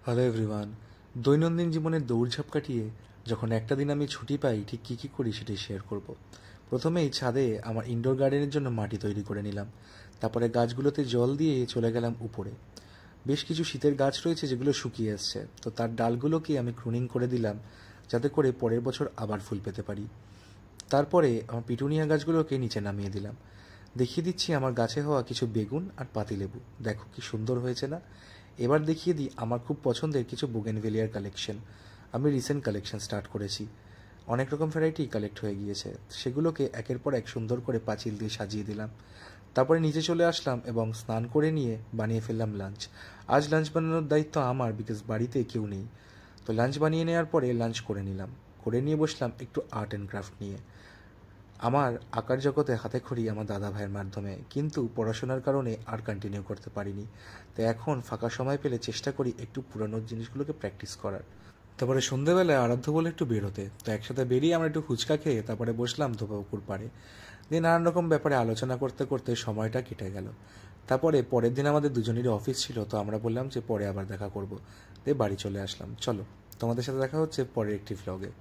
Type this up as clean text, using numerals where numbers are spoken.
Hello everyone. দৈনন্দিন জীবনের দৌড়ঝাঁপ কাটিয়ে যখন একটা দিন আমি ছুটি পাই ঠিক কী কী করি সেটাই শেয়ার করব। প্রথমেই ছাদে আমার ইনডোর গার্ডেনের জন্য মাটি তৈরি করে নিলাম। তারপরে গাছগুলোতে জল দিয়ে চলে গেলাম উপরে। বেশ কিছু শীতের গাছ রয়েছে যেগুলো শুকিয়ে এসছে, তো তার ডালগুলোকে আমি ক্রুনিং করে দিলাম যাতে করে পরের বছর আবার ফুল পেতে পারি। তারপরে আমার পিটুনিয়া গাছগুলোকে নিচে নামিয়ে দিলাম। দেখিয়ে দিচ্ছি আমার গাছে হওয়া কিছু বেগুন আর পাতিলেবু, দেখো কি সুন্দর হয়েছে না। এবার দেখিয়ে দিই আমার খুব পছন্দের কিছু বোগেনভেলিয়ার কালেকশন। আমি রিসেন্ট কালেকশন স্টার্ট করেছি, অনেক রকম ভ্যারাইটি কালেক্ট হয়ে গিয়েছে। সেগুলোকে একের পর এক সুন্দর করে পাঁচিল দিয়ে সাজিয়ে দিলাম। তারপরে নিচে চলে আসলাম এবং স্নান করে নিয়ে বানিয়ে ফেললাম লাঞ্চ। আজ লাঞ্চ বানানোর দায়িত্ব আমার, বিকজ বাড়িতে কেউ নেই। তো লাঞ্চ বানিয়ে নেওয়ার পরে লাঞ্চ করে নিলাম, করে নিয়ে বসলাম একটু আর্ট অ্যান্ড ক্রাফট নিয়ে। আমার আঁকার জগতে হাতেখড়ি আমার দাদা ভাইয়ের মাধ্যমে, কিন্তু পড়াশোনার কারণে আর কন্টিনিউ করতে পারিনি। তো এখন ফাঁকা সময় পেলে চেষ্টা করি একটু পুরানো জিনিসগুলোকে প্র্যাকটিস করার। তারপরে সন্ধেবেলায় আরাধ্য বলে একটু বেরোতে, তো একসাথে বেরিয়ে আমরা একটু ফুচকা খেয়ে তারপরে বসলাম ধোপাপুকুর পাড়ে। দিয়ে নানান রকম ব্যাপারে আলোচনা করতে করতে সময়টা কেটে গেল। তারপরে পরের দিন আমাদের দুজনেরই অফিস ছিল, তো আমরা বললাম যে পরে আবার দেখা করব। দিয়ে বাড়ি চলে আসলাম। চলো, তোমাদের সাথে দেখা হচ্ছে পরের একটি ভ্লগে।